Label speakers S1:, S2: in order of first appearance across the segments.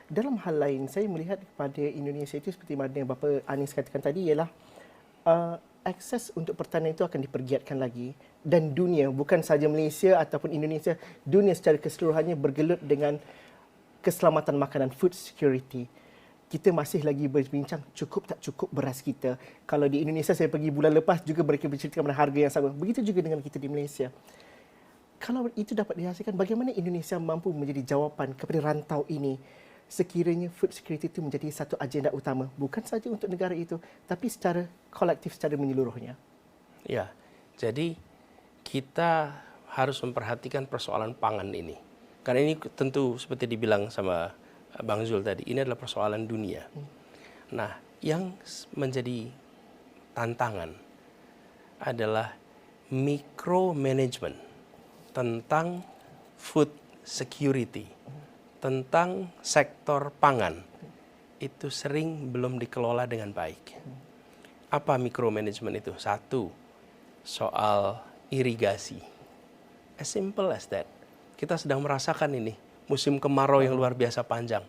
S1: Dalam hal lain, saya melihat kepada Indonesia itu seperti mana yang Bapa Anis katakan tadi ialah akses untuk pertanian itu akan dipergiatkan lagi, dan dunia, bukan sahaja Malaysia ataupun Indonesia, dunia secara keseluruhannya bergelut dengan keselamatan makanan, food security. Kita masih lagi berbincang cukup tak cukup beras kita. Kalau di Indonesia, saya pergi bulan lepas juga mereka bercerita pada harga yang sama. Begitu juga dengan kita di Malaysia. Kalau itu dapat dihasilkan, bagaimana Indonesia mampu menjadi jawapan kepada rantau ini sekiranya food security itu menjadi satu agenda utama, bukan saja untuk negara itu, tapi secara kolektif, secara menyeluruhnya.
S2: Ya, jadi kita harus memperhatikan persoalan pangan ini. Karena ini tentu seperti dibilang sama Bang Zul tadi, ini adalah persoalan dunia. Nah, yang menjadi tantangan adalah micromanagement tentang food security, tentang sektor pangan. Itu sering belum dikelola dengan baik. Apa micromanagement itu? Satu, soal irigasi. As simple as that. Kita sedang merasakan ini, musim kemarau yang luar biasa panjang.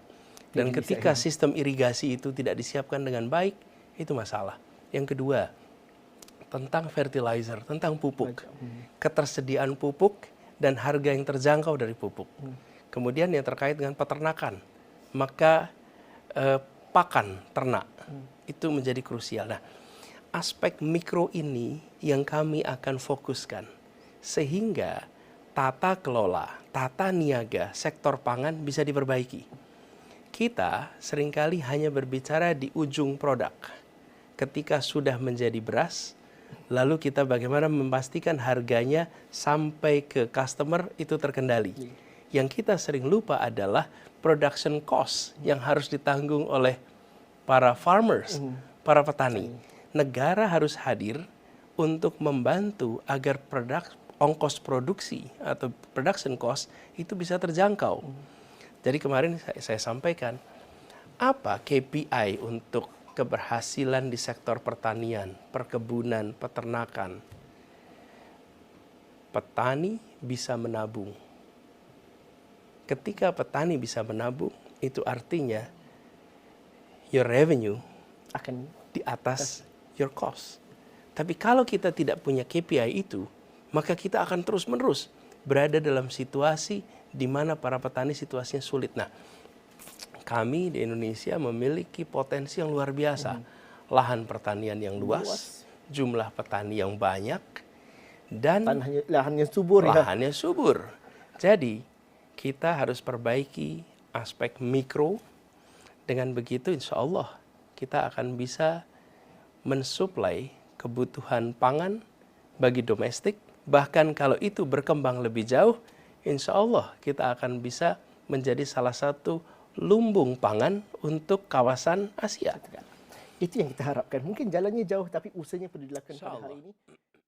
S2: Dan ketika sistem irigasi itu tidak disiapkan dengan baik, itu masalah. Yang kedua, tentang fertilizer, tentang pupuk. Ketersediaan pupuk dan harga yang terjangkau dari pupuk. Kemudian yang terkait dengan peternakan, maka pakan ternak itu menjadi krusial. Nah, aspek mikro ini yang kami akan fokuskan sehingga tata kelola, tata niaga sektor pangan bisa diperbaiki. Kita seringkali hanya berbicara di ujung produk. Ketika sudah menjadi beras, lalu kita bagaimana memastikan harganya sampai ke customer itu terkendali. Yang kita sering lupa adalah production cost yang harus ditanggung oleh para farmers, para petani. Negara harus hadir untuk membantu agar ongkos produksi atau production cost itu bisa terjangkau. Jadi kemarin saya sampaikan, apa KPI untuk keberhasilan di sektor pertanian, perkebunan, peternakan? Petani bisa menabung. Ketika petani bisa menabung, itu artinya your revenue
S1: Akan
S2: di atas your cost. Tapi kalau kita tidak punya KPI itu, maka kita akan terus-menerus berada dalam situasi di mana para petani situasinya sulit. Nah, kami di Indonesia memiliki potensi yang luar biasa. Lahan pertanian yang luas, jumlah petani yang banyak, dan
S1: lahannya subur.
S2: Lahannya subur. Jadi, kita harus perbaiki aspek mikro. Dengan begitu, insya Allah kita akan bisa mensuplai kebutuhan pangan bagi domestik. Bahkan kalau itu berkembang lebih jauh, insya Allah kita akan bisa menjadi salah satu lumbung pangan untuk kawasan Asia.
S1: Itu yang kita harapkan. Mungkin jalannya jauh, tapi usahanya perlu dilakukan pada hari ini.